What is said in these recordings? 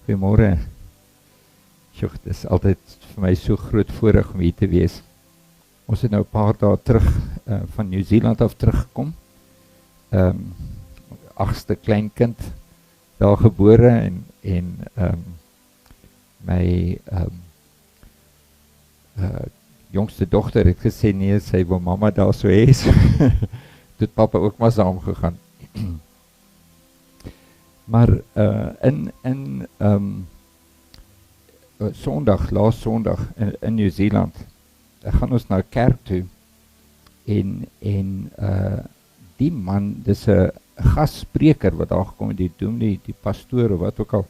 Goeiemôre. Sjoe, dit is altyd vir my so groot voorreg om hier te wees. Ons het nou 'n paar dae terug van Nieu-Seeland af teruggekom. 8ste kleinkind daar gebore en my jongste dogter het gesê nee, sy wil mamma daar so hê. Toe het pappa ook maar saam gegaan. Maar laas Sondag in Nieu-Seeland, gaan ons na 'n kerk toe en die man, dis 'n gasspreker wat daar gekom het, die dominee, die pastoor of wat ook al,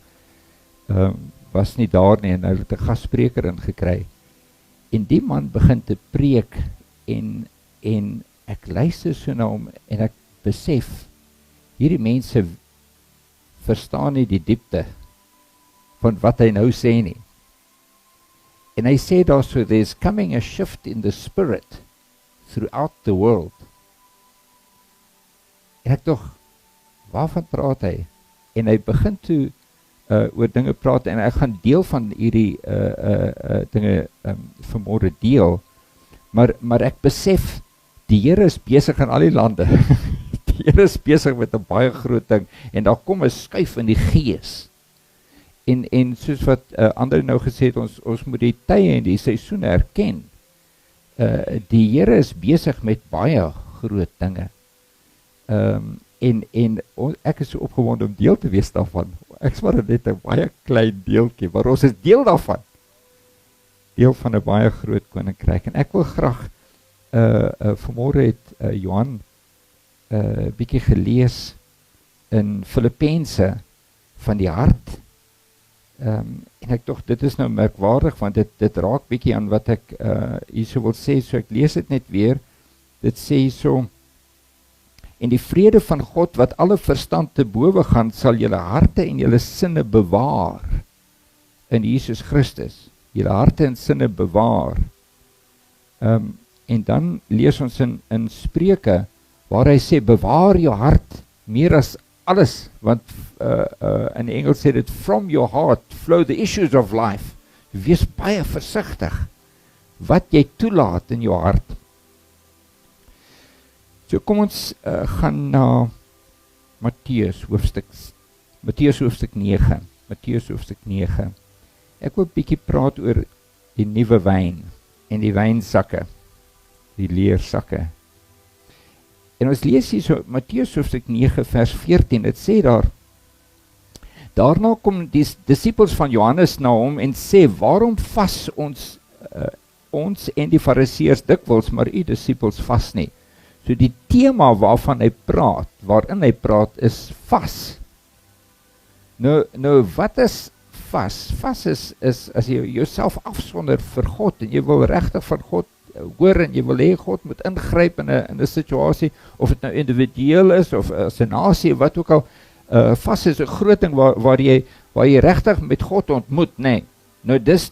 was nie daar nie en hy het 'n gasspreker ingekry. En die man begin te preek en ek luister so na hom en ek besef, hierdie mense verstaan nie die diepte van wat hy nou sê nie. En hy sê daar so, there's coming a shift in the spirit throughout the world. En ek dog, waarvan praat hy? En hy begin toe oor dinge praat en ek gaan deel van hierdie dinge vanmôre deel, maar ek besef, die Here is besig in al die lande. Die Here is besig met 'n baie groot ding en daar kom 'n skuif in die gees. En soos wat Andre nou gesê het, ons moet die tye en die seisoene erken. Die Here is besig met baie groot dinge. En ek is so opgewonde om deel te wees daarvan. Ek swaar net 'n baie klein deeltjie, maar ons is deel daarvan. Deel van 'n baie groot koninkryk. En ek wil graag vanmôre het Johan bietjie gelees in Filippense van die hart. En ek dink dit is nou merkwaardig, want dit raak bietjie aan wat ek hierso wil sê, so ek lees dit net weer. Dit sê so: en die vrede van God wat alle verstand te bowe gaan, sal julle harte en julle sinne bewaar in Jesus Christus. Julle harte en sinne bewaar. En dan lees ons in Spreuke waar hy sê, bewaar jou hart meer as alles, want in Engels sê dit, from your heart flow the issues of life. Wees baie versigtig wat jy toelaat in jou hart. So kom ons gaan na Matteus hoofstuk 9. Matteus hoofstuk 9. Ek wil 'n bietjie praat oor die nuwe wyn en die wynsakke, die leersakke. En ons lees hier so Matteus hoofstuk 9 vers 14. Dit sê daar: daarna kom die disippels van Johannes na hom en sê, waarom vas ons en die fariseërs dikwels, maar u disippels vas nie? So die tema waarin hy praat is vas. Nou wat is vas? Vas is as jy jouself afsonder vir God en jy wil regtig van God hoor en jy wil hê God moet ingryp in 'n situasie, of dit nou individueel is of as 'n nasie, wat ook al. Vas is 'n groot ding waar jy regtig met God ontmoet, nee. Nou dis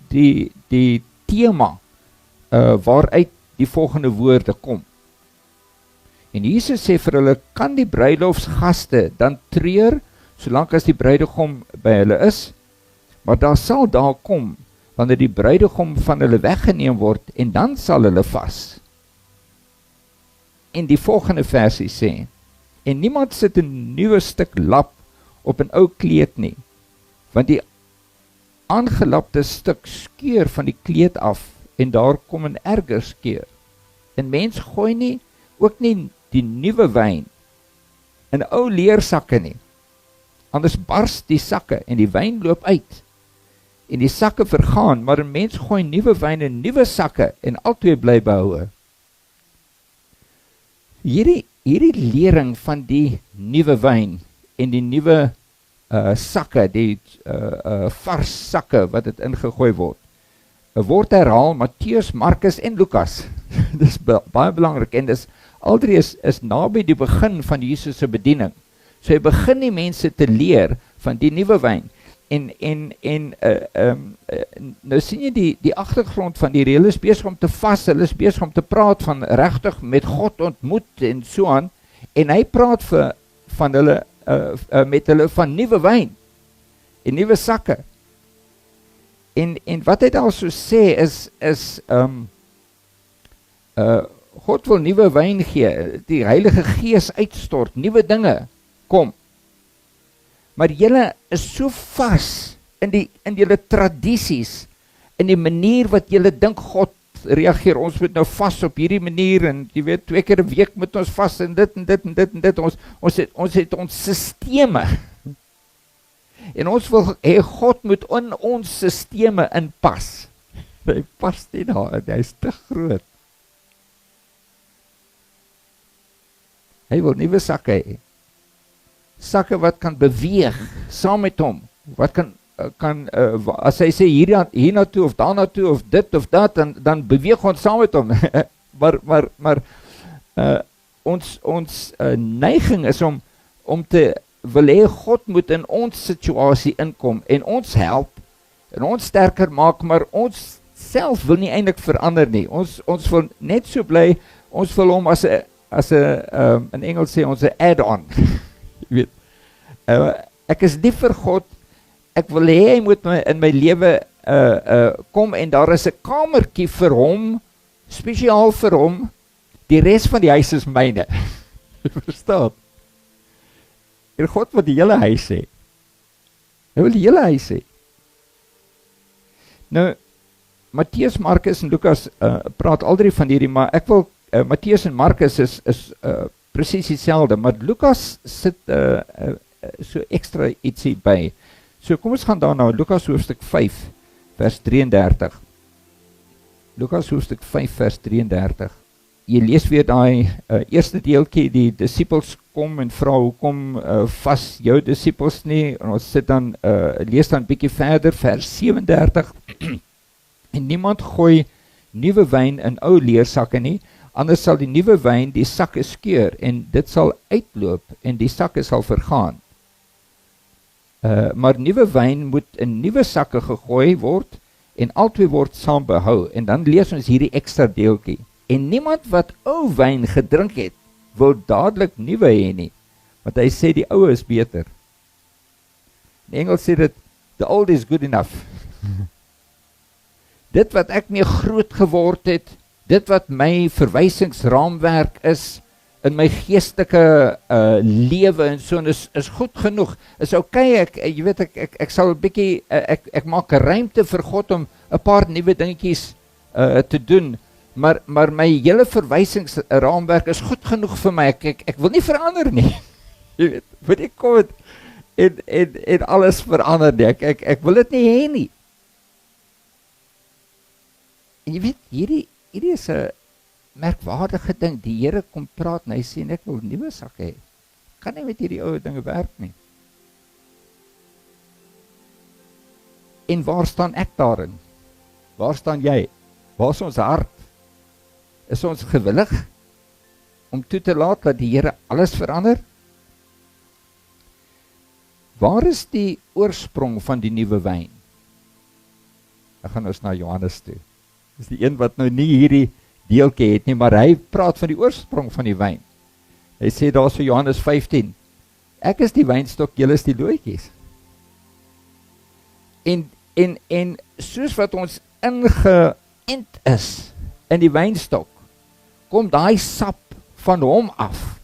die tema waaruit die volgende woorde kom. En Jesus sê vir hulle, kan die bruilofsgaste dan treur solank as die bruidegom by hulle is? Maar daar sal daar kom wanneer die bruidegom van hulle weggeneem word, en dan sal hulle vas. En die volgende versie sê, en niemand sit 'n nuwe stuk lap op 'n ou kleed nie, want die aangelapte stuk skeur van die kleed af, en daar kom 'n erger skeur. En mens gooi nie, ook nie die nuwe wyn in ou leersakke nie, anders bars die sakke en die wyn loop uit, en die sakke vergaan, maar 'n mens gooi nuwe wyn in nuwe sakke, en albei bly behoue. Hierdie lering van die nuwe wyn en die nuwe sakke, die vars sakke wat dit ingegooi word herhaal Matteus, Markus en Lukas. Dis baie belangrik, en dis al drie is naby die begin van Jesus se bediening. So hy begin die mense te leer van die nuwe wyn. Nou sien jy die agtergrond van die hulle is besig om te vas, hulle is besig om te praat van regtig met God ontmoet en so aan, en hy praat met hulle van nuwe wyn. en nuwe sakke. En wat hy daar so sê is God wil nuwe wyn gee, die Heilige Gees uitstort, nuwe dinge kom. Maar julle is so vas in julle tradisies, in die manier wat julle dink God reageer. Ons moet nou vas op hierdie manier, en jy weet, 2 keer 'n week moet ons vas, en dit, en dit, en dit, en dit. Ons het ons sisteme. En ons wil hê God moet in ons sisteme inpas. Hy pas nie daar, hy is te groot. Hy wil nuwe sakke hê. Sakke wat kan beweeg saam met hom. Wat kan as hy sê hier na toe of daar na toe of dit of dat, dan beweeg ons saam met hom. maar ons neiging is om te wil hê God moet in ons situasie inkom en ons help en ons sterker maak, maar ons self wil nie eintlik verander nie. Ons wil net so bly, ons wil hom as 'n in Engels sê ons 'n add-on. Jy weet. Ek is nie vir God. Ek wil hê hy moet in my lewe kom, en daar is 'n kamertjie vir hom, spesiaal vir hom. Die res van die huis is myne. Jy verstaan? En God wil die hele huis hê. Hy wil die hele huis hê. Nou, Matteus, Markus en Lukas praat al drie van hierdie, maar ek wil Matteus en Markus is presies dieselfde, maar Lukas sit so ekstra ietsie by. So kom ons gaan daarna, Lukas hoofstuk 5 vers 33. Lukas hoofstuk 5 vers 33. Jy lees weer daai eerste deeltjie, die disippels kom en vra hoekom vas jou disippels nie, en ons sit dan lees dan bietjie verder vers 37. En niemand gooi nuwe wyn in ou leersakke nie, anders sal die nuwe wyn die sakke skeur en dit sal uitloop en die sakke sal vergaan. Maar nuwe wyn moet in nuwe sakke gegooi word en albei word saam behou. En dan lees ons hierdie ekstra deeltjie. En niemand wat ou wyn gedrink het, wil dadelik nuwe hê nie, want hy sê die ou is beter. In Engels sê dit, the old is good enough. Dit wat ek mee groot geword het, dit wat my verwysingsraamwerk is, in my geestelike lewe en so, is goed genoeg, is okay, jy weet, ek sal 'n bietjie, ek maak 'n ruimte vir God om 'n paar nuwe dingetjies te doen, maar my hele verwysingsraamwerk is goed genoeg vir my, ek wil nie verander nie, jy weet, want ek kom het en alles verander nie, ek wil dit nie hê nie. En jy weet, hierdie is 'n merkwaardige ding, die Here kom praat en hy sê, ek wil nuwe sakke hê. Kan nie met hierdie ou dinge werk nie. En waar staan ek daarin? Waar staan jy? Waar is ons hart? Is ons gewillig om toe te laat dat die Here alles verander? Waar is die oorsprong van die nuwe wyn? Dan gaan ons na Johannes toe. Dis die een wat nou nie hierdie deeltjie het nie, maar hy praat van die oorsprong van die wyn. Hy sê daar so Johannes 15, ek is die wynstok, julle is die lootjies. En soos wat ons ingeënt is in die wynstok, kom daai sap van hom af.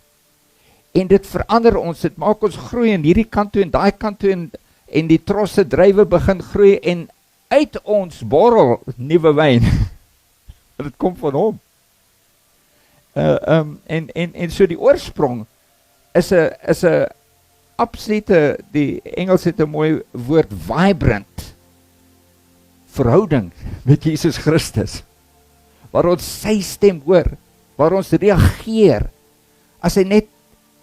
En dit verander ons, dit maak ons groei in hierdie kant toe en daai kant toe en die trosse druiwe begin groei en uit ons borrel nuwe wyn. Dit kom van hom. En so die oorsprong is 'n absolute, die Engels het 'n mooi woord, vibrant verhouding met Jesus Christus, waar ons sy stem hoor, waar ons reageer. As hy net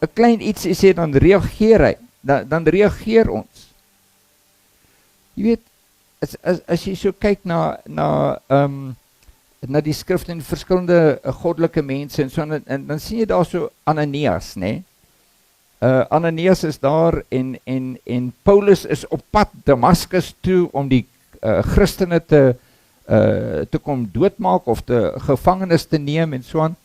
'n klein iets sê, dan reageer hy, dan reageer ons. Jy weet, as jy so kyk na die skrif en verskillende goddelike mense en so, en dan sien jy daar so Ananias, né? Ananias is daar en Paulus is op pad Damaskus toe om die Christene te kom doodmaak of te gevangenes te neem en so aan.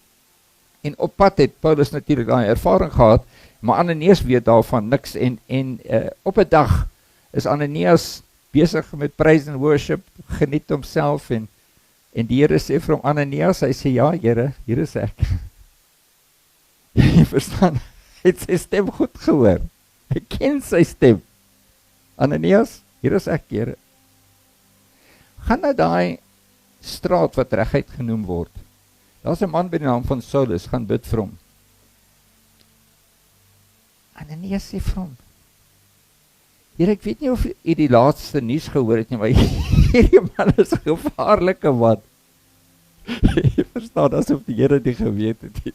En op pad het Paulus natuurlik daai ervaring gehad, maar Ananias weet daarvan niks en op 'n dag is Ananias besig met praise and worship, geniet homself en die Here sê vir hom, Ananias, hy sê, ja Here, hier is ek. Jy verstaan, hy het sy stem goed gehoor, hy ken sy stem. Ananias, hier is ek, Here. Gaan na daai straat wat reguit genoem word. Daar's 'n man by die naam van Saulus, gaan bid vir hom. Ananias sê vir hom, Here, ek weet nie of jy die laaste nuus gehoor het nie, maar hierdie man is 'n gevaarlike man. Jy verstaan, asof die Here nie geweet het nie.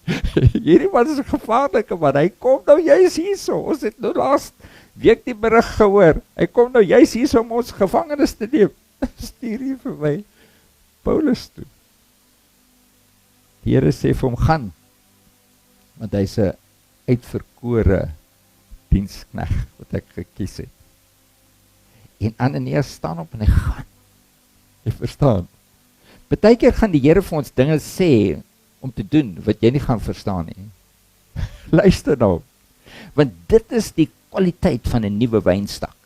Hierdie man is 'n gevaarlike man, hy kom nou juis hierso, ons het nou laas week die berig gehoor, hy kom nou juis hierso om ons gevangenes te neem. Stuur hier vir my Paulus toe. Die Here sê vir hom, gaan, want hy's 'n uitverkore diensknegt wat ek gekies het. En Ananias staan op en hy gaan. Jy verstaan? Partykeer gaan die Here vir ons dinge sê om te doen wat jy nie gaan verstaan nie. Luister nou. Want dit is die kwaliteit van 'n nuwe wynstak.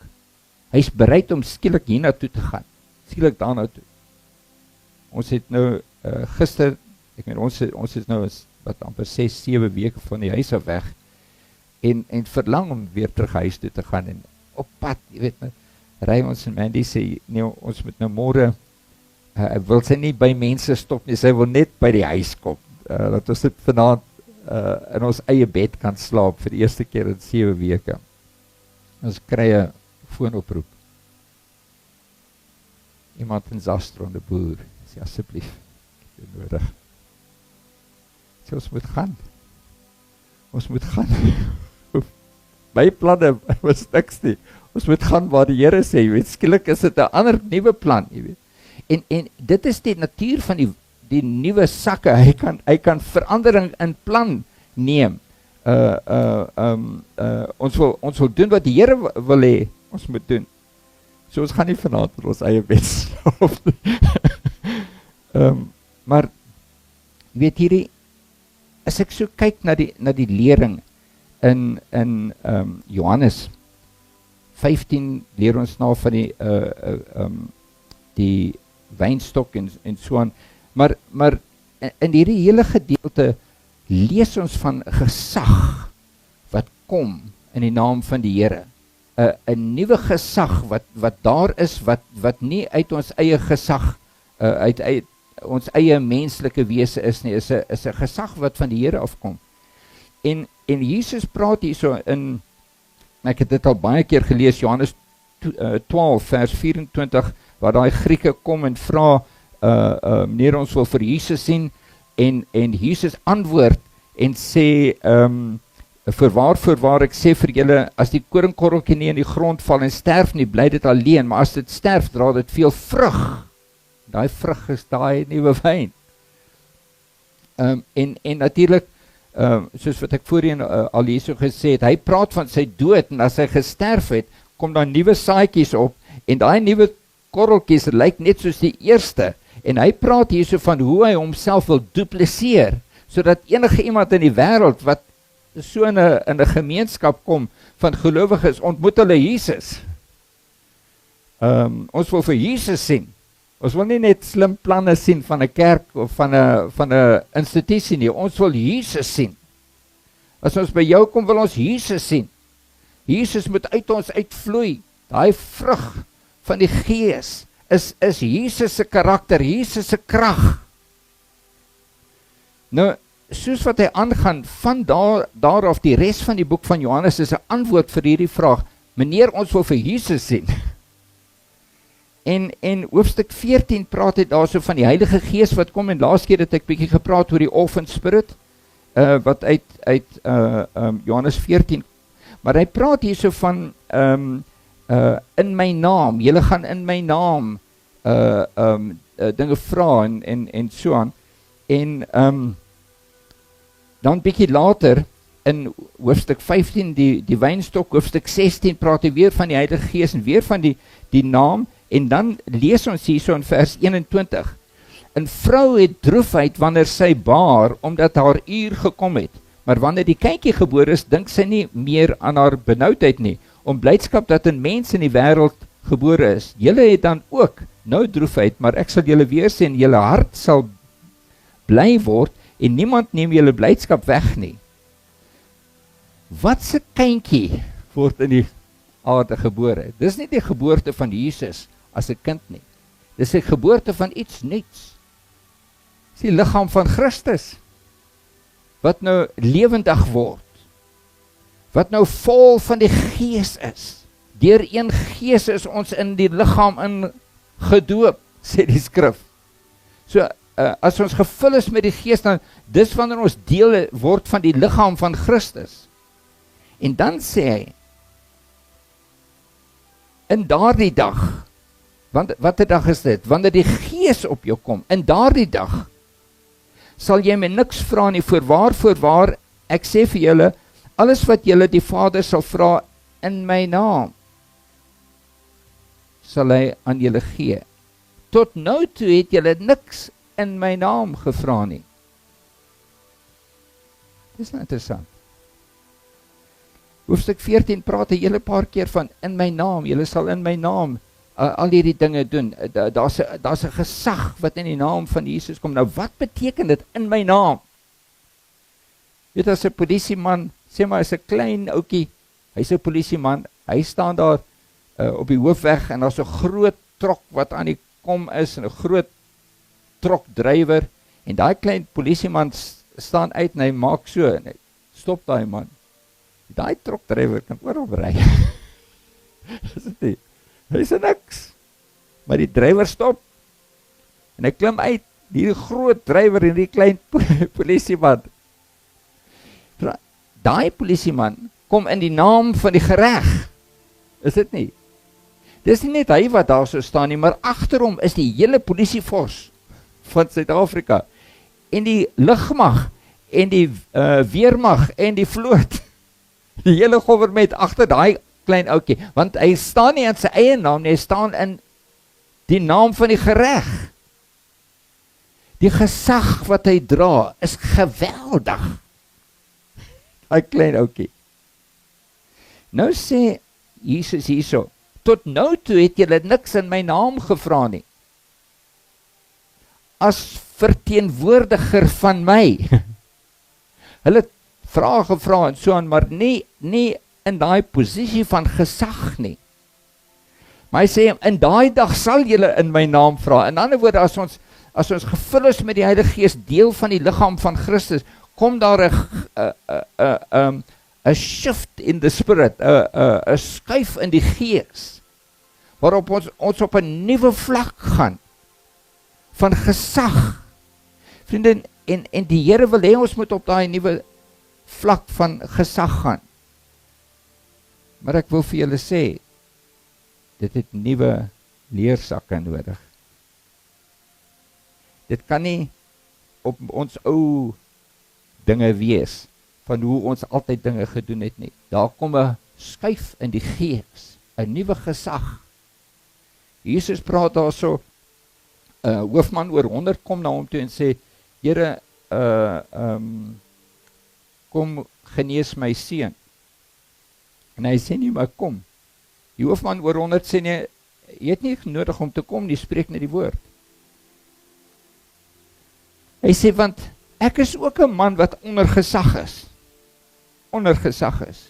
Hy's bereid om skielik hiernatoe te gaan. Skielik daarna toe. Ons het nou gister, ek meen ons is nou wat amper 6-7 weke van die huis af weg en verlang om weer terug huis toe te gaan en op pad, jy weet nou, ry ons en Mandy sê, nee, ons moet nou môre, wil sy nie by mense stop nie, sy wil net by die huis kom, dat ons dit vanaand in ons eie bed kan slaap vir die eerste keer in 7 weke. Ons kry 'n foonoproep. Iemand in Zastron, 'n boer, sê asseblief, ek het nodig. Sê ons moet gaan. Ons moet gaan. My planne was niks nie. Ons moet gaan waar die Here sê, jy weet, skielik is dit 'n ander nuwe plan, jy weet. En dit is die natuur van die nuwe sakke. Hy kan verandering in plan neem. Ons wil doen wat die Here wil hê ons moet doen. So ons gaan nie vanaand in ons eie bed slaap nie. Maar weet hierdie, as ek so kyk na die lering in Johannes 15 leer ons nou van die wynstok en so aan, maar in hierdie hele gedeelte lees ons van gesag wat kom in die naam van die Here. 'n nuwe gesag wat daar is, wat nie uit ons eie gesag, uit ons eie menslike wese is nie, is 'n gesag wat van die Here afkom. En Jesus praat hierso in, ek het dit al baie keer gelees, Johannes 12 vers 24, waar daai Grieke kom en vra, meneer, ons wil vir Jesus sien, en Jesus antwoord en sê, voorwaar ek sê vir julle, as die koringkorreltjie nie in die grond val en sterf nie, bly dit alleen, maar as dit sterf, dra dit veel vrug. Daai vrug is daai nuwe wyn. En natuurlik, soos wat ek voorheen al hierso gesê het, hy praat van sy dood, en as hy gesterf het, kom daar nuwe saadjies op, en daai nuwe korreltjies lyk net soos die eerste, en hy praat hierso van hoe hy homself wil dupliseer, sodat enige iemand in die wêreld wat so in 'n gemeenskap kom van gelowiges, ontmoet hulle Jesus. Ons wil vir Jesus sien. Ons wil nie net slim planne sien van 'n kerk of van 'n institusie nie. Ons wil Jesus sien. As ons by jou kom, wil ons Jesus sien. Jesus moet uit ons uitvloei. Daai vrug van die Gees is Jesus se karakter, Jesus se krag. Nou, soos wat hy aangaan, van daar af, die res van die boek van Johannes is 'n antwoord vir hierdie vraag. Meneer, ons wil vir Jesus sien. En hoofstuk 14 praat dit daarso van die Heilige Gees wat kom, en laas keer het ek bietjie gepraat oor die orphan spirit, wat uit Johannes 14, maar hy praat hierso van in my naam, julle gaan in my naam dinge vra en so aan, en dan bietjie later in hoofstuk 15 die wynstok, hoofstuk 16 praat hy weer van die Heilige Gees en weer van die naam. En dan lees ons hierso in vers 21, 'n vrou het droefheid wanneer sy baar, omdat haar uur gekom het. Maar wanneer die kindjie gebore is, dink sy nie meer aan haar benoudheid nie, om blydskap dat 'n mens in die wêreld gebore is. Julle het dan ook nou droefheid, maar ek sal julle weer sê en julle hart sal bly word en niemand neem julle blydskap weg nie. Wat 'n kindjie word in die aarde gebore? Dis nie die geboorte van Jesus as 'n kind nie. Dis 'n geboorte van iets nuuts. Dis die liggaam van Christus wat nou lewendig word. Wat nou vol van die Gees is. Deur een Gees is ons in die liggaam ingedoop, sê die skrif. So as ons gevul is met die Gees, dan dis wanneer ons deel word van die liggaam van Christus. En dan sê hy, in daardie dag, want wat 'n dag is dit? Wanneer die Gees op jou kom, in daardie dag, sal jy my niks vra nie, voorwaar, ek sê vir julle, alles wat julle die Vader sal vra in my naam, sal hy aan julle gee. Tot nou toe het julle niks in my naam gevra nie. Dis nou interessant. Hoofstuk 14 praat 'n hele paar keer van in my naam, julle sal in my naam al hierdie dinge doen. Daar's 'n gesag wat in die naam van Jesus kom. Nou wat beteken dit in my naam? Weet as 'n polisieman, sê maar is 'n klein ouetjie, hy's 'n polisieman, hy staan daar op die hoofweg en daar's 'n groot trok wat aan die kom is en 'n groot trokdrywer en daai klein polisieman staan uit en hy maak so en hy stop daai man. Daai trokdrywer kan oral ry. Is dit nie? Hy sê niks. Maar die drywer stop en hy klim uit, die groot drywer en die klein polisieman. Daai polisieman kom in die naam van die gereg. Is dit nie? Dis nie net hy wat daar so staan nie, maar agter hom is die hele polisiefors van Suid-Afrika en die lugmag en die weermag en die vloot. Die hele government agter daai klein ouetjie, want hy staan nie in sy eie naam nie, hy staan in die naam van die gereg. Die gesag wat hy dra is geweldig. Daai klein ouetjie. Nou sê Jesus hierso, tot nou toe het julle niks in my naam gevra nie. As verteenwoordiger van my. Hulle het vrae gevra en so aan, maar nie in daai posisie van gesag nie. Maar hy sê, in daai dag sal julle in my naam vra. In ander woorde, as ons gevul is met die Heilige Gees, deel van die liggaam van Christus, kom daar 'n shift in the spirit, 'n skuif in die Gees, waarop ons op 'n nuwe vlak gaan, van gesag. Vriende, en die Here wil hê ons moet op daai nuwe vlak van gesag gaan. Maar ek wil vir julle sê, dit het nuwe leersakke nodig. Dit kan nie op ons ou dinge wees, van hoe ons altyd dinge gedoen het nie. Daar kom 'n skuif in die Gees, 'n nuwe gesag. Jesus praat daarso, hoofman oor 100 kom na hom toe en sê, Here, kom genees my seun. En hy sê nie, maar kom. Die hoofman oor 100 sê nie, jy het nie nodig om te kom nie, spreek net die woord. Hy sê, want ek is ook 'n man wat onder gesag is. Onder gesag is.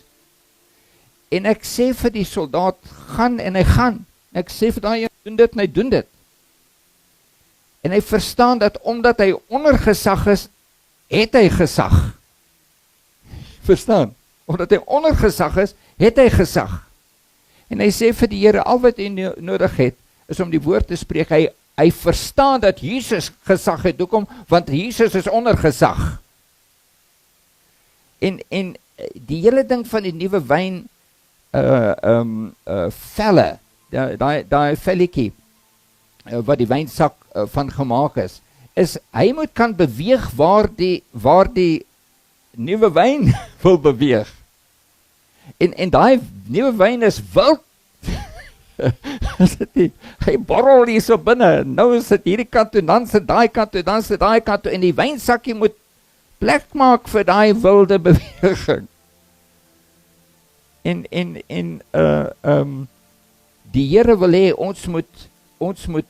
En ek sê vir die soldaat, gaan en hy gaan. Ek sê vir daai doen dit en hy doen dit. En hy verstaan dat omdat hy onder gesag is, het hy gesag. Verstaan? Omdat hy onder gesag is, het hy gesag. En hy sê vir die Here, al wat hy nodig het, is om die woord te spreek. Hy verstaan dat Jesus gesag het. Hoekom? Want Jesus is onder gesag. En die hele ding van die nuwe wyn velle, daai velletjie wat die wynsak van gemaak is hy moet kan beweeg waar die nuwe wyn wil beweeg. En daai nuwe wyn is wild. Hy borrel hier so binne. Nou is dit hierdie kant toe, dan sit daai kant toe, dan sit daai kant toe en die wynsakkie moet plek maak vir daai wilde beweging. die Here wil hê ons moet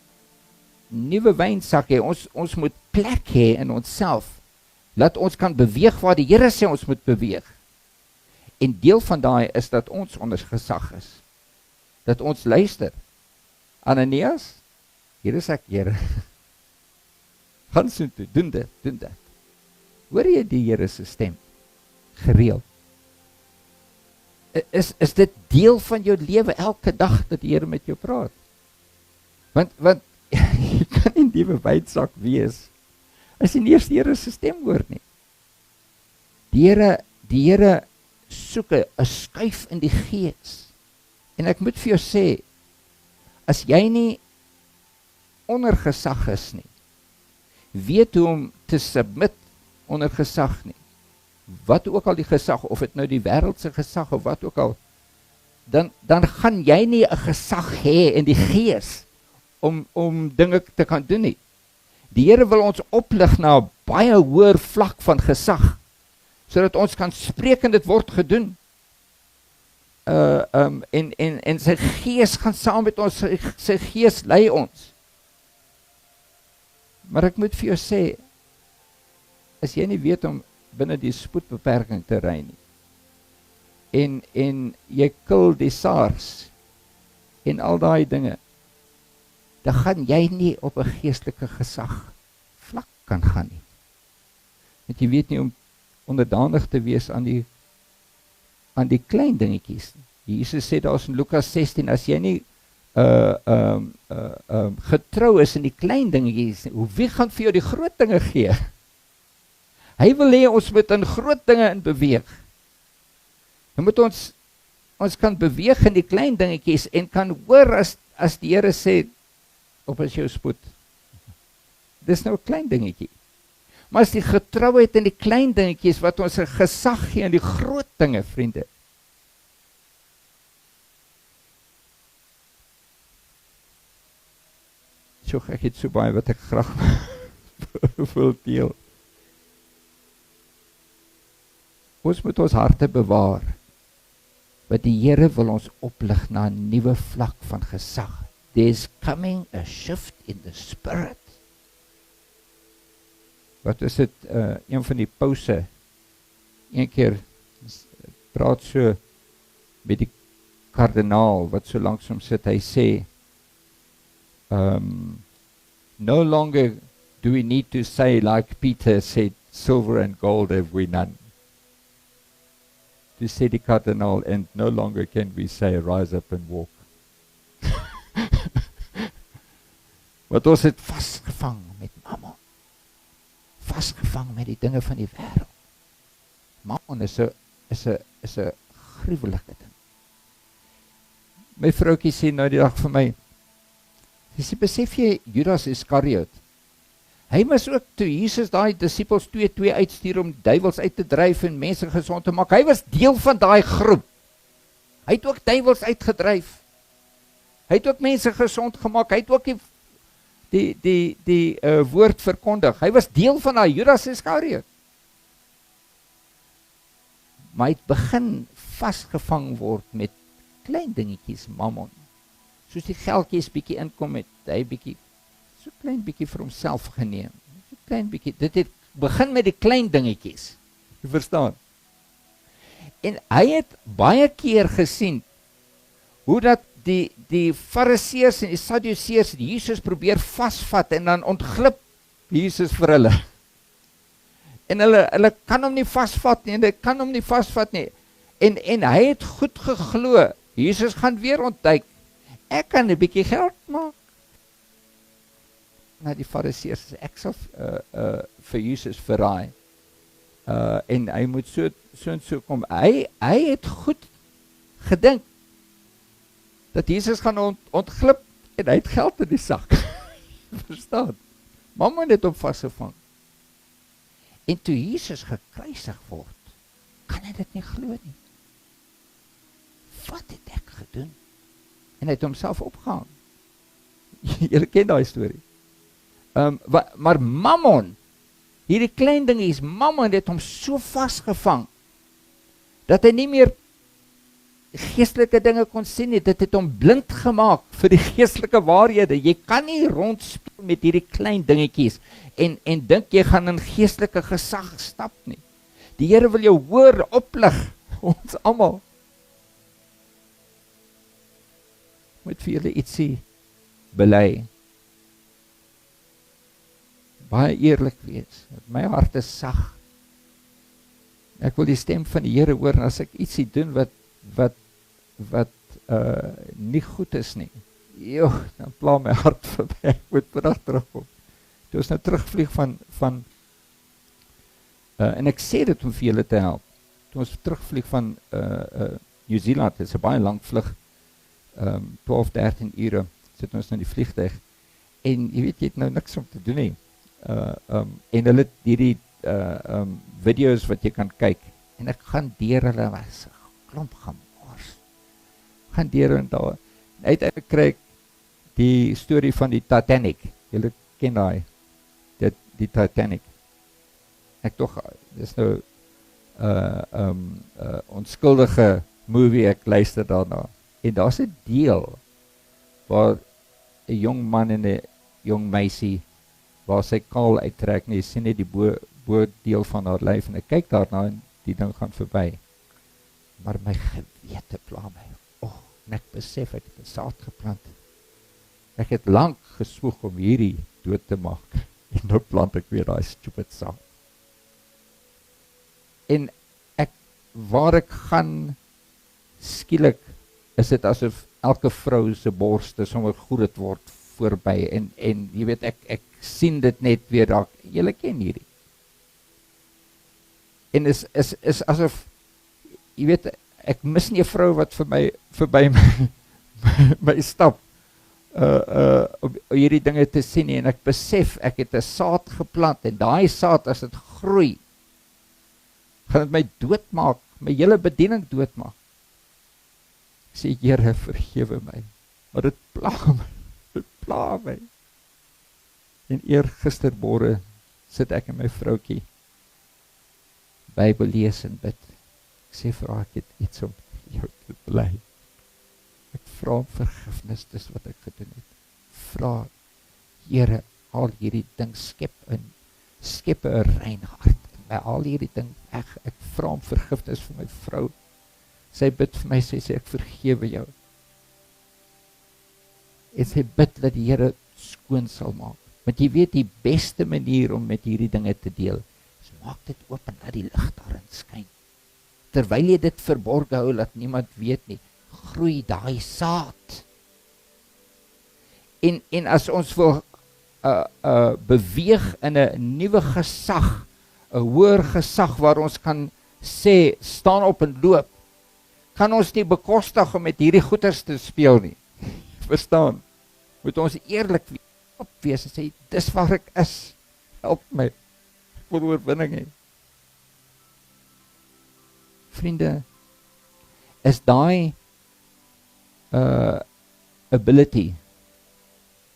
nuwe wynsak hê, ons moet plek hê in onsself, laat ons kan beweeg waar die Here sê ons moet beweeg. En deel van daai is dat ons onder gesag is, dat ons luister. Ananias, hier is ek, Here, gaan soontoe, doen dit. Hoor jy die Here se stem? Gereeld. Is dit deel van jou lewe elke dag dat die Here met jou praat? Want jy kan nie die wynsak wees as jy nie eers die Here se stem hoor nie. Die Here soek 'n skuif in die gees. En ek moet vir jou sê, as jy nie onder gesag is nie, weet hoe om te submit onder gesag nie, wat ook al die gesag, of dit nou die wêreldse gesag of wat ook al, dan gaan jy nie 'n gesag hê in die gees om dinge te kan doen nie. Die Here wil ons oplig na 'n baie hoër vlak van gesag, sodat ons kan spreek en dit word gedoen. En sy gees gaan saam met ons, sy gees lei ons. Maar ek moet vir jou sê, as jy nie weet om binne die spoedbeperking te ry nie, en jy kil die SARS en al daai dinge, dan gaan jy nie op 'n geestelike gesag vlak kan gaan nie. Want jy weet nie om onderdanig te wees aan die klein dingetjies. Jesus sê daar in Lukas 16, as jy nie getrou is in die klein dingetjies, wie gaan vir jou die groot dinge gee? Hy wil hê ons moet in groot dinge in beweeg. Dan moet ons kan beweeg in die klein dingetjies en kan hoor as die Here sê, op is jou spoed. Dis nou 'n klein dingetjie. Maar as die getrouheid in die klein dingetjies wat ons 'n gesag gee in die groot dinge, vriende. So ek het so baie wat ek graag wil deel. Ons moet ons harte bewaar, want die Here wil ons oplig na 'n nuwe vlak van gesag. There's coming a shift in the spirit. Wat is dit, een van die pouse, een keer praat so met die kardinaal, wat so langsom sit, hy sê, no longer do we need to say like Peter said, silver and gold have we none. To say die kardinaal, and no longer can we say rise up and walk. Want ons het vasgevang met mammon. Vasgevang met die dinge van die wêreld. Mammon is 'n gruwelike ding. My vroukie sê nou die dag vir my, sy sê, besef jy Judas Iskariot? Hy was ook toe Jesus daai disippels 2 uitstuur om duiwels uit te dryf en mense gesond te maak. Hy was deel van daai groep. Hy het ook duiwels uitgedryf. Hy het ook mense gesond gemaak. Hy het ook die woord verkondig. Hy was deel van daai Judas Iskariot. Maar hy het begin vasgevang word met klein dingetjies, mammon. Soos die geldjies bietjie inkom het, hy bietjie, so klein bietjie vir homself geneem. So klein bietjie, dit het begin met die klein dingetjies. Jy verstaan? En hy het baie keer gesien hoe dat die Fariseërs en die Sadduseërs Jesus probeer vasvat en dan ontglip Jesus vir hulle. En hulle kan hom nie vasvat nie, en hulle kan hom nie vasvat nie. En hy het goed geglo, Jesus gaan weer ontduik. Ek kan 'n bietjie geld maak. Nou die Fariseërs sê, ek sal vir Jesus verraai. En hy moet so en so kom. Hy het goed gedink dat Jesus gaan ontglip en hy het geld in die sak. Verstaan? Mammon het hom vasgevang. En toe Jesus gekruisig word, kan hy dit nie glo nie. Wat het ek gedoen? En hy het homself opgehang. Julle ken daai storie. Maar Mammon, hierdie klein ding is, Mammon het hom so vasgevang, dat hy nie meer, geestelike dinge kon sien nie. Dit het hom blind gemaak vir die geestelike waarhede. Jy kan nie rondspeel met hierdie klein dingetjies en dink jy gaan in geestelike gesag stap nie. Die Here wil jou hoor oplig, ons almal. Moet vir julle ietsie bely. Baie eerlik wees. My hart is sag. Ek wil die stem van die Here hoor, en as ek ietsie doen wat nie goed is nie, dan pla my hart verby, ek moet vandag terugkom. Toe ons nou terugvlieg van en ek sê dit om vir julle te help, toe ons terugvlieg van New Zealand, dit is 'n baie lang vlug, 12, 13 ure, sit ons in die vliegtuig, en jy weet, jy het nou niks om te doen nie, en hulle het hierdie video's wat jy kan kyk, en ek gaan deur hulle, was 'n klomp gemors, gaan deur en daar, uiteindelik kry ek die storie van die Titanic, julle ken daai, die Titanic, ek tog, dis nou onskuldige movie, ek luister daarna, en daar's 'n deel, waar 'n jong man en 'n jong meisie, waar sy kaal uittrek, en jy sien net die bo deel van haar lyf, en ek kyk daarna, en die ding gaan verby, maar my gewete pla my, en ek besef, ek het 'n saad geplant, ek het lank geswoeg om hierdie dood te maak, en nou plant ek weer daai stupid saad, en waar ek gaan, skielik, is dit asof elke vrou se borste sommer groot word voorby, en jy weet, ek sien dit net weer daar, julle ken hierdie, en is asof, jy weet, ek mis nie 'n vrou wat verby my stap, om hierdie dinge te sien nie, en ek besef, ek het 'n saad geplant, en daai saad, as dit groei, gaan dit my doodmaak, my hele bediening doodmaak. Ek sê, Here, vergewe my, maar dit pla my, en eergistermôre sit ek en my vroukie, Bybel lees en bid, ek sê vir haar, ek het iets om jou te bly, ek vra om vergifnis, dis wat ek gedoen het, vra, Here, haal hierdie ding, skep 'n rein hart, my al hierdie ding, ek vra om vergifnis vir my vrou, sy bid vir my, sy sê, ek vergewe jou, en sy bid, dat die Here skoon sal maak, want jy weet, die beste manier om met hierdie dinge te deel, is maak dit oop en laat die lig daarin skyn, terwyl jy dit verborge hou, laat niemand weet nie, groei daai saad, en as ons wil beweeg in 'n nuwe gesag, 'n hoër gesag waar ons kan sê, staan op en loop, kan ons nie bekostig om met hierdie goeters te speel nie. Verstaan? Moet ons eerlik wees en sê, dis waar ek is, help my, ek wil oorwinning hê. Vriende, is daai ability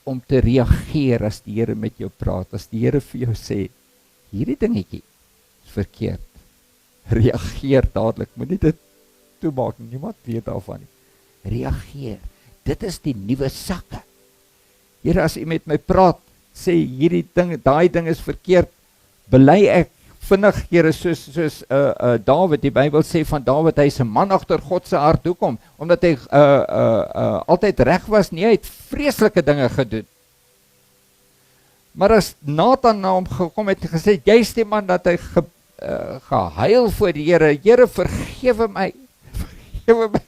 om te reageer as die Here met jou praat, as die Here vir jou sê, hierdie dingetjie is verkeerd, reageer dadelik, moenie dit toemaak, niemand weet daarvan nie, reageer, dit is die nuwe sakke, Here, as u met my praat, sê hierdie ding, daai ding is verkeerd, bely ek vinnig, Here, soos Dawid, die Bybel sê van Dawid, hy is 'n man agter God se hart, hoekom? Omdat hy altyd reg was, nie, hy het vreeslike dinge gedoen. Maar as Nathan na hom gekom het en gesê, jy is die man dat hy gehuil voor die Here, Here, vergewe my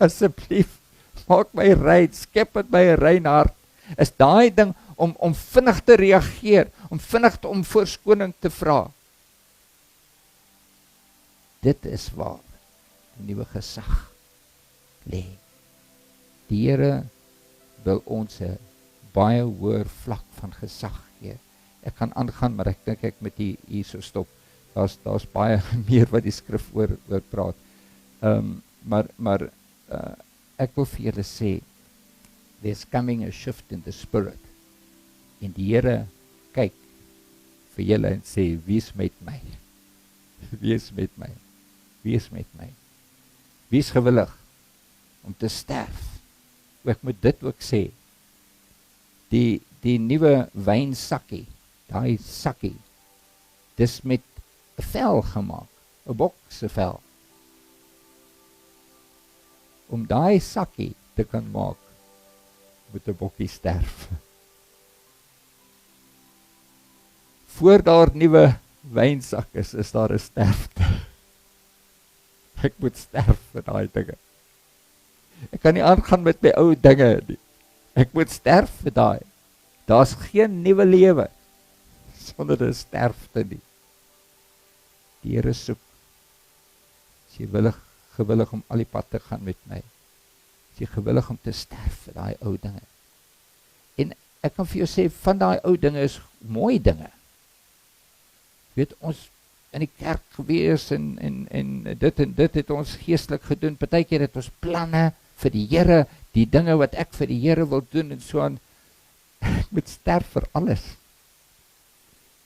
asseblief, maak my rein, skep met my 'n rein hart, is daai ding om vinnig te reageer, om vinnig om verskoning te vra. Dit is waar die nuwe gesag lê. Die Here wil ons 'n baie hoër vlak van gesag gee. Ek kan aangaan, maar ek dink ek moet hier so stop. Daar's baie meer wat die skrif oor praat. Maar ek wil vir julle sê, there's coming a shift in the spirit. En die Here kyk vir julle en sê, wie is met my? Wie is met my? Wie is met my? Wie is gewillig om te sterf. Ek moet dit ook sê. Die nuwe wynsakkie, daai sakkie, dis met 'n vel gemaak, 'n bok se vel. Om daai sakkie te kan maak, moet 'n bokkie sterf. Voor daar nuwe wynsak is daar 'n sterfte. Ek moet sterf vir daai dinge. Ek kan nie aangaan met my ou dinge nie. Ek moet sterf vir daai. Daar's geen nuwe lewe sonder 'n sterfte nie. Die Here soek. Is jy gewillig om al die pad te gaan met my? Is jy gewillig om te sterf vir daai ou dinge? En ek kan vir jou sê, van daai ou dinge is mooi dinge. Weet ons in die kerk gewees en dit het ons geestelik gedoen. Partykeer het ons planne vir die Here, die dinge wat ek vir die Here wil doen en so aan. Ek moet sterf vir alles.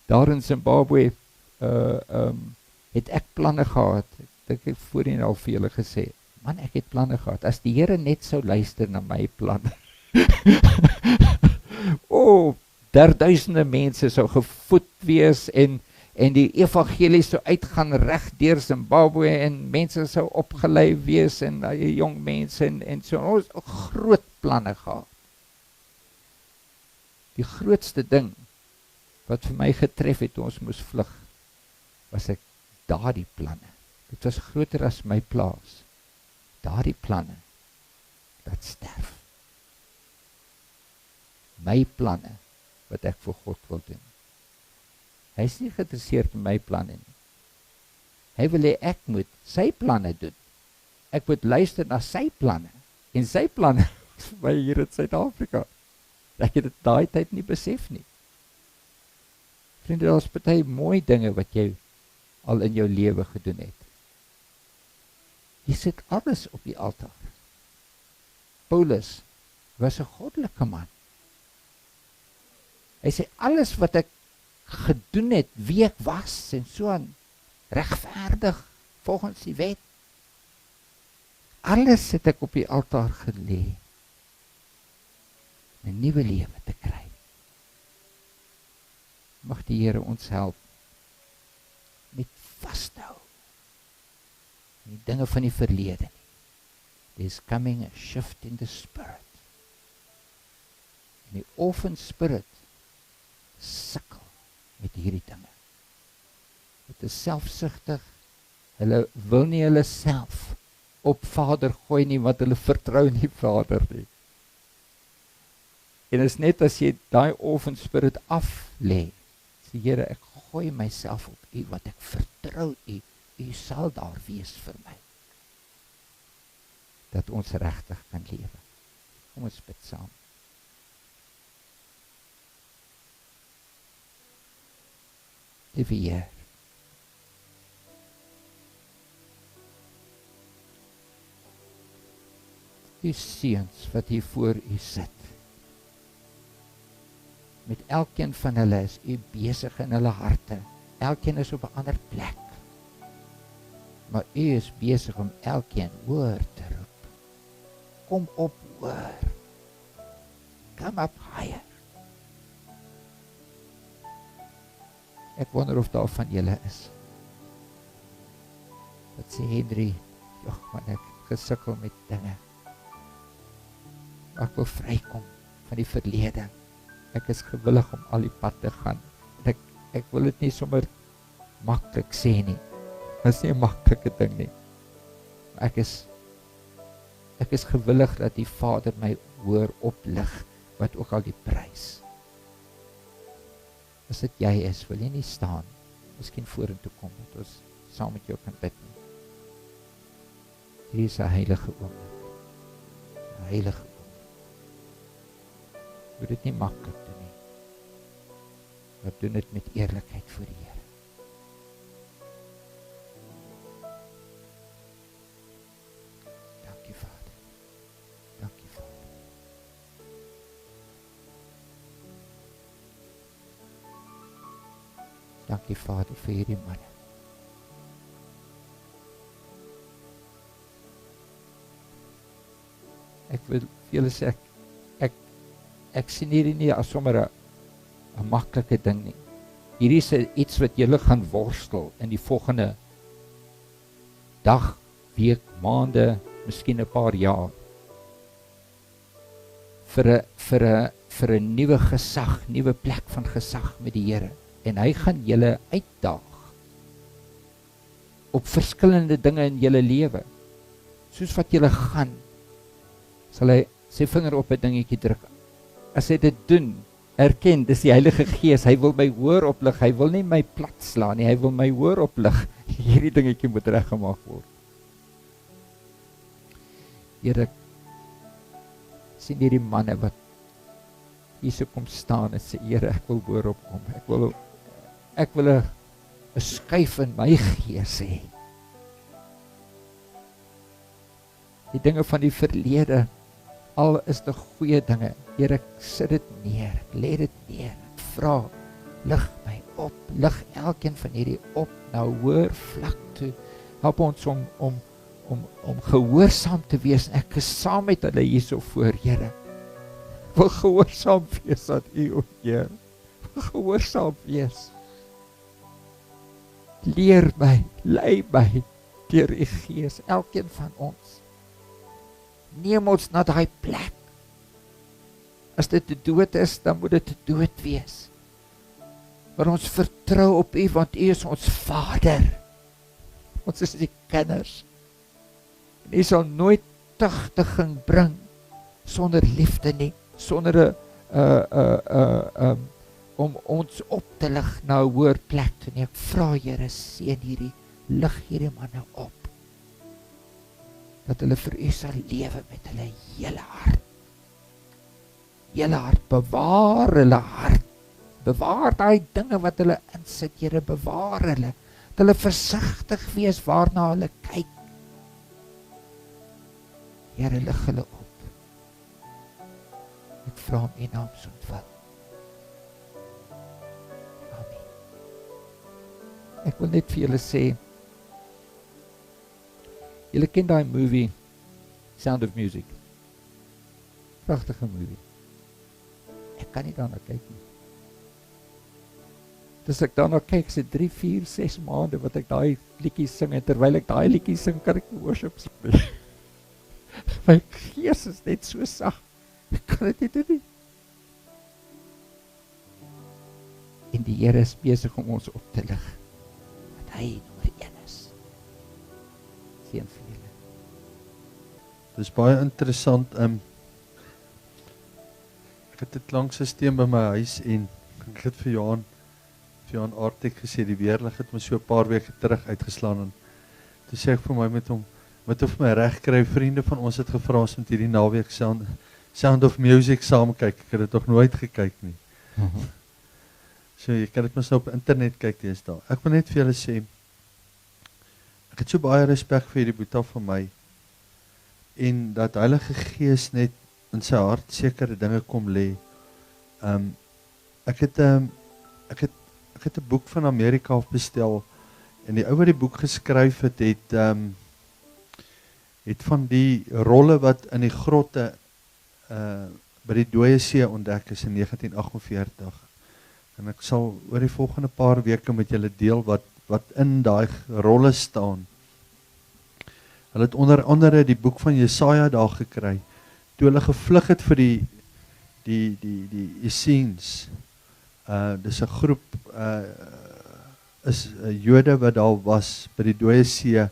Daar in Zimbabwe het ek planne gehad. Ek het voorheen al vir julle gesê, man, ek het planne gehad. As die Here net sou luister na my planne. Duisende mense sou gevoed wees en die evangelie sou uitgaan reg deur Zimbabwe en mense sou opgelei wees en jong mense en so. Ons het groot planne gehad. Die grootste ding wat vir my getref het toe ons moes vlug, was ek daardie planne. Dit was groter as my plaas. Daardie planne, dat sterf. My planne, wat ek vir God wil doen. Hy is nie geïnteresseerd in my planne nie. Hy wil hê ek moet sy planne doen. Ek moet luister na sy planne. En sy planne is vir my hier in Suid-Afrika. Ek het dit daai tyd nie besef nie. Vriende, daar's baie mooi dinge wat jy al in jou lewe gedoen het. Jy sit alles op die altaar. Paulus was 'n goddelike man. Hy sê alles wat ek gedoen het, wie ek was en so aan, regverdig volgens die wet. Alles het ek op die altaar gelê. 'n nuwe lewe te kry. Mag die Here ons help met vashou. Die dinge van die verlede nie. There's coming a shift in the spirit. En die orphan spirit sukkel met hierdie dinge. Dit is selfsugtig. Hulle wil nie hulle self op Vader gooi nie, want hulle vertrou nie Vader nie. En is net as jy daai orphan spirit af lê, sê Here, ek gooi myself op U, wat ek vertrou U. U sal daar wees vir my. Dat ons regtig kan lewe. Kom ons bid saam. Liewe Heer, U seuns wat hier voor U sit. Met elkeen van hulle is U besig in hulle harte. Elkeen is op 'n ander plek. Maar U is besig om elkeen hoor te roep. Kom op, hoor. Come up higher. Ek wonder of daar van julle is. Wat sê Henry? Jogg, man, ek gesukkel met dinge. Ek wil vrykom van die verlede. Ek is gewillig om al die pad te gaan. Ek wil dit nie sommer maklik sê nie. Dit is nie 'n maklike ding nie. Ek is gewillig dat die Vader my hoor oplig, wat ook al die prys. As dit jy is, wil jy nie staan, miskien vorentoe kom, dat ons saam met jou kan bid nie. Hier is 'n heilige oomblik. 'n Heilige oomblik. Moet dit nie maklik doen nie. Maar doen dit met eerlikheid voor die Here. Dankie Vader. Dankie Vader. Dankie Vader vir hierdie manne. wil vir julle sê, ek sien hierdie nie as sommer 'n maklike ding nie. Hierdie is iets wat julle gaan worstel in die volgende dag, week, maande, miskien 'n paar jaar. Vir 'n nuwe gesag, nuwe plek van gesag met die Here. En hy gaan julle uitdaag op verskillende dinge in julle lewe. Soos wat julle gaan, sal hy sy vinger op 'n dingetjie druk. As hy dit doen, erken, dis die Heilige Gees, hy wil my hoor oplig, hy wil nie my plat slaan nie, hy wil my hoor oplig, hierdie dingetjie moet reggemaak word. Here, sien hierdie manne wat hier so kom staan en sê, Here, ek wil hoor op hom, ek wil 'n skuif in my gees hê. Die dinge van die verlede, al is dit goeie dinge, Here, ek sit dit neer, ek lê dit neer, ek vra, lig my op, lig elkeen van hierdie op, nou hoor vlak toe, help ons om gehoorsaam te wees, en ek is saam met hulle hierso voor, Here, wil gehoorsaam wees aan U, o Heer, wil gehoorsaam wees, leer my, lei my, deur U Gees, elkeen van ons, neem ons na daai plek, as dit 'n dood is, dan moet dit 'n dood wees, maar ons vertrou op U, want U is ons Vader, ons is die kinders, en U sal nooit tugtiging bring, sonder liefde nie, sonder om ons op te lig na 'n hoër plek toe nie. Ek vra, Here, seën hierdie, lig hierdie manne op, dat hulle vir U sal lewe met hulle hele hart, bewaar hulle hart, bewaar daai dinge wat hulle insit, Here, bewaar hulle, dat hulle versigtig wees waarna hulle kyk, Here, lig hulle op, ek vra om U naam se ontwil. Amen. Ek wil net vir julle sê, julle ken daai movie Sound of Music. Pragtige movie. Ek kan nie daarna kyk nie. Dus ek daarna kyk, se 3, 4, 6 maande wat ek daai liedjies sing, en terwyl ek daai liedjies sing, kan ek nie worship sing. My gees is net so sag. Ek kan dit nie doen nie. En die Here is besig om ons op te lig, dat hy nommer 1 is. Seën vir julle. Dis baie interessant. Ek het 'n klankstelsel by my huis en ek het vir Johan Artek gesê, die weerlig het my so 'n paar weke terug uitgeslaan, en toe sê ek vir my met hom vir my reg kry, vriende van ons het gevra ons met hierdie naweek Sound of Music saam kyk. Ek het dit nog nooit gekyk nie. So jy kan dit mos nou op internet kyk deesdae. Ek wil net vir julle sê, ek het so baie respek vir hierdie boetie van my, en dat Heilige Gees net in sy hart sekere dinge kom lê. Ek het 'n boek van Amerika af bestel, en die ou wat die boek geskryf het van die rolle wat in die grotte by die Dooie See ontdek is in 1948. En ek sal oor die volgende paar weke met julle deel wat in daai rolle staan. Hulle het onder andere die boek van Jesaja daar gekry, toe hulle gevlug het vir die Essenes. Dis 'n groep is Jode wat daar was by die Dooie See,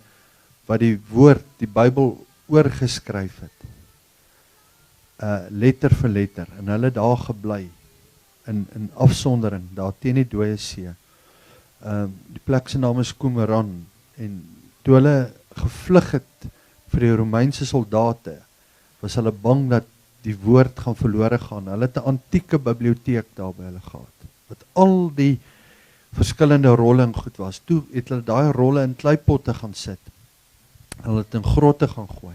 wat die woord, die Bybel oorgeskryf het, letter vir letter, en hulle daar gebly, in afsondering, daar teen die Dooie See. Die plek se naam is Qumran, en toe hulle gevlug het vir die Romeinse soldate, was hulle bang dat die woord gaan verlore gaan. Hulle het 'n antieke biblioteek daar by hulle gehad, wat al die verskillende rolle en goed was. Toe het hulle daai rolle in kleipotte gaan sit. Hulle het in grotte gaan gooi.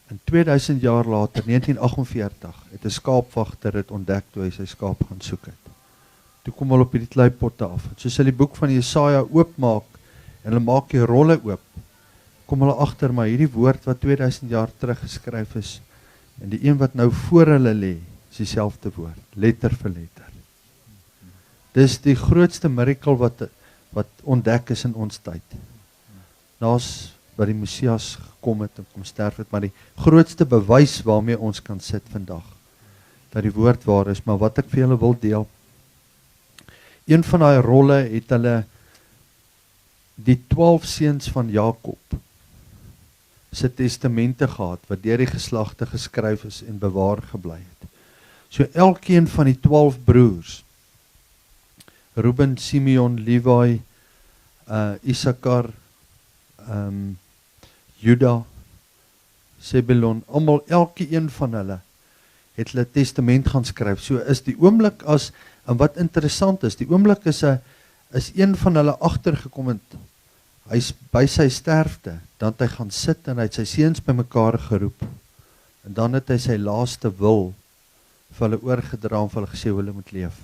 En 2000 jaar later, 1948, het 'n skaapwagter dit ontdek toe hy sy skaap gaan soek het. Toe kom hulle op hierdie kleipotte af. Soos hulle die boek van Jesaja oopmaak, en hulle maak die rolle oop, kom hulle agter, maar hierdie woord wat 2000 jaar terug geskryf is, En die een wat nou voor hulle lê, is dieselfde woord, letter vir letter. Dis die grootste mirakel wat ontdek is in ons tyd. Naas wat die Messias gekom het en kom sterf het, maar die grootste bewys waarmee ons kan sit vandag, dat die woord waar is, maar wat ek vir julle wil deel, een van daai rolle het hulle die 12 seuns van Jakob se testamente gehad, wat deur die geslagte geskryf is en bewaar gebly het. So elkeen van die 12 broers, Reuben, Simeon, Levi, Issachar, Juda, Zebulon, almal, elke een van hulle het hulle testament gaan skryf. So is die oomblik as, en wat interessant is, die oomblik is een van hulle agtergekom het, hy is by sy sterfte, dan het hy gaan sit en hy het sy seuns bymekaar geroep, en dan het hy sy laaste wil vir hulle oorgedra en vir hulle gesê hoe hulle moet leef.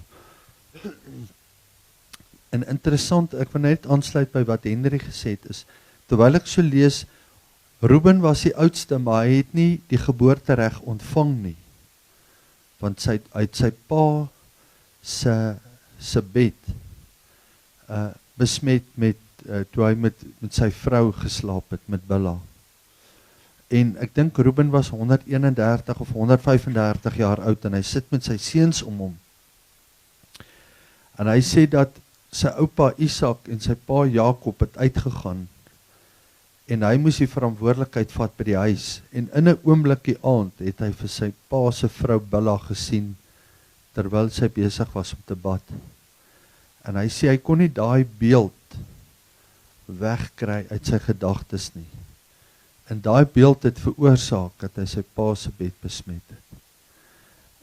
En interessant, ek wil net aansluit by wat Henry gesê het, is, terwyl ek so lees, Reuben was die oudste, maar hy het nie die geboortereg ontvang nie, want hy het sy pa se bed besmet met, toe hy met sy vrou geslaap het, met Billa. En ek dink Reuben was 131 of 135 jaar oud, en hy sit met sy seuns om hom. En hy sê dat sy oupa Isak en sy pa Jakob het uitgegaan, en hy moes die verantwoordelikheid vat by die huis, en in 'n oomblikie aand het hy vir sy pa se vrou Billa gesien, terwyl sy besig was om te bad. En hy sê, hy kon nie daai beeld wegkry uit sy gedagtes nie. En daai beeld het veroorsaak dat hy sy pa se bed besmet het.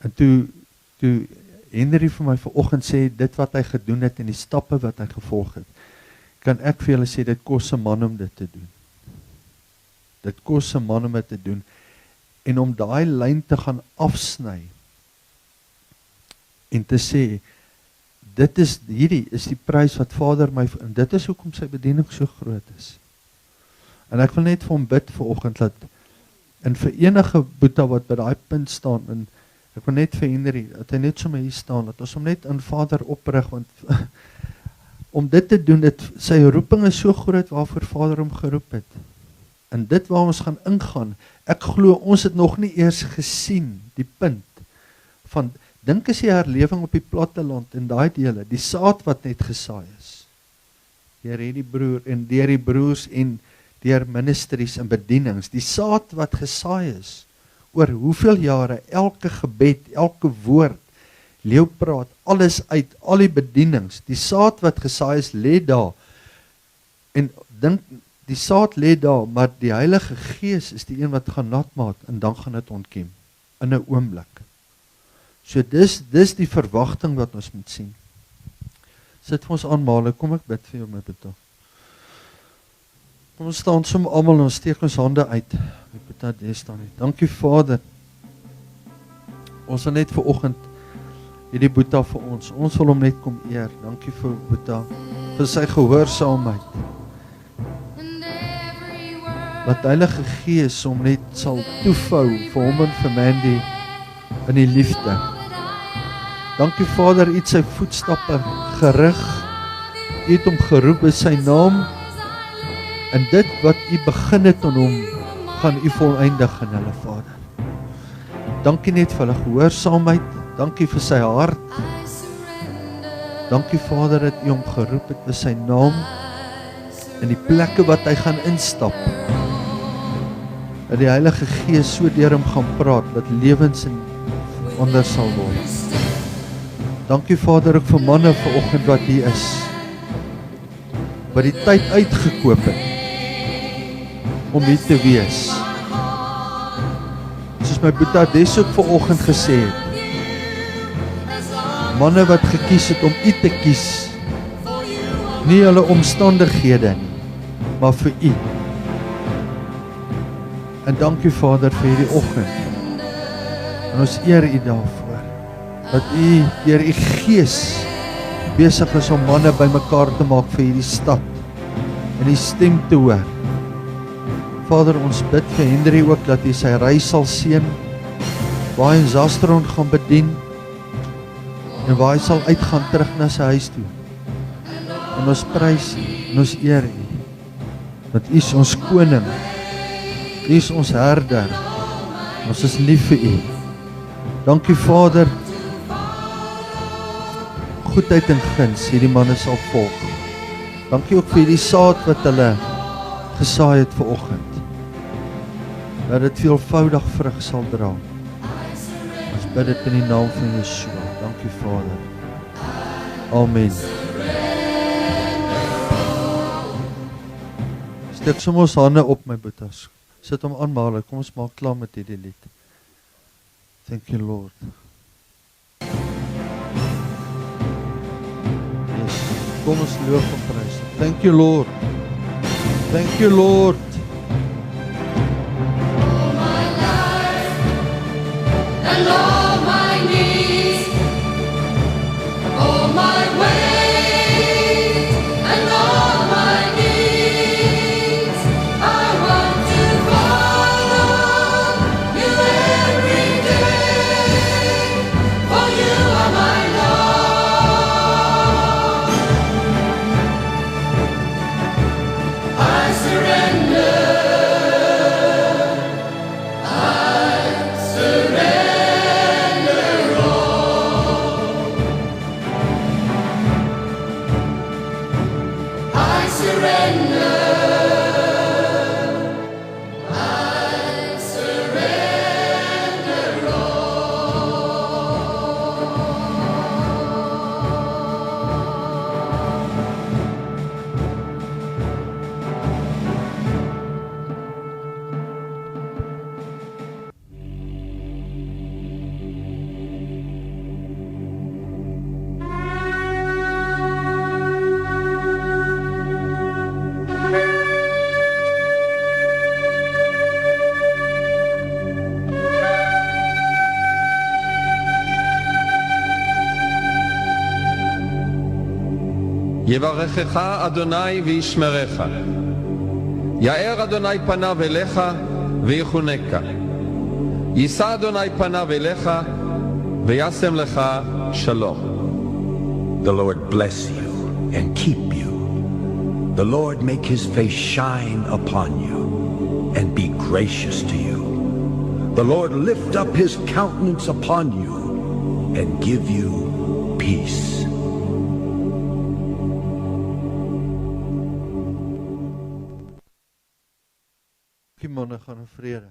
En toe Henry vir my vanoggend sê, dit wat hy gedoen het en die stappe wat hy gevolg het, kan ek vir julle sê, dit kos 'n man om dit te doen. Dit kos 'n man om dit te doen. En om daai lyn te gaan afsny, en te sê, hierdie is die prys wat Vader my, en dit is hoekom sy bediening so groot is. En ek wil net vir hom bid vanoggend, dat, en vir enige boeta wat by daai punt staan, en ek wil net vir Henry, dat hy net so met hier staan, dat ons hom net aan Vader oprig, want om dit te doen, sy roeping is so groot waarvoor Vader hom geroep het. En dit waar ons gaan ingaan, ek glo ons het nog nie eers gesien, die punt van, dink as die herlewing op die platteland in daai dele, die saad wat net gesaai is, deur die broer en deur die broers en deur ministries en bedienings, die saad wat gesaai is, oor hoeveel jare, elke gebed, elke woord, leeupraat, alles uit, al die bedienings, die saad wat gesaai is, lê daar, en dink, die saad lê daar, maar die Heilige Gees is die een wat gaan nat maak, en dan gaan dit ontkiem, in 'n oomblik. So dis die verwagting wat ons moet sien. Sit vir ons aanmale, kom ek bid vir jou my beta. Kom ons staan som almal en ons steek ons hande uit. My beta, daar staan nie. Dankie Vader. Ons wil net vanoggend hierdie boeta vir ons. Ons wil hom net kom eer. Dankie vir boeta, vir sy gehoorsaamheid. Wat Heilige Gees hom net sal toevou vir hom en vir Mandy in die liefde. Dankie Vader, u het sy voetstappe gerig, u het hom geroep in sy naam, en dit wat u begin het aan hom, gaan u voleindig in hulle Vader. Dankie net vir hulle gehoorsaamheid, dankie vir sy hart, dankie Vader dat u hom geroep het in sy naam, in die plekke wat hy gaan instap, dat die Heilige Gees so deur hom gaan praat, dat lewens en anders sal word. Dankie Vader ook vir manne vanoggend wat hier is, wat die tyd uitgekoop het, om hier te wees. Soos my boeta Des ook vanoggend gesê het, manne wat gekies het om u te kies, nie hulle omstandighede nie, maar vir u. En dankie Vader vir hierdie oggend, en ons eer u daarvoor, dat u deur u Gees besig is om manne bymekaar te maak vir hierdie stad, en die stem te hoor. Vader, ons bid vir Henry ook, dat hy sy reis sal seën, waar hy in Zastron gaan bedien, en waar hy sal uitgaan terug na sy huis toe. En ons prys U, en ons eer U, want U is ons koning, U is ons herder, ons is lief vir U. Dankie Vader, goedheid en guns, hierdie manne sal volg. Dankie ook vir die saad wat hulle gesaai het vanoggend, dat dit veelvoudig vrug sal dra. Ons bid dit in die naam van Yeshua. Dankie Vader. Amen. Steek sommer ons hande op my boetas. Sit hom aan Marley, kom ons maak klaar met hierdie lied. Thank you Lord. Yes, kom ons loof en prys. Thank you Lord. Thank you Lord. All my life and all my needs, all my ways and all my needs, I want to follow you every day, for you are my Lord. I surrender. יברכך אדוני וישמרך. יאר אדוני פניו אליך ויחונקה. יישא אדוני פניו אליך וישם לך שלום. The Lord bless you and keep you. The Lord make his face shine upon you and be gracious to you. The Lord lift up his countenance upon you and give you peace. Die manne gaan in vrede.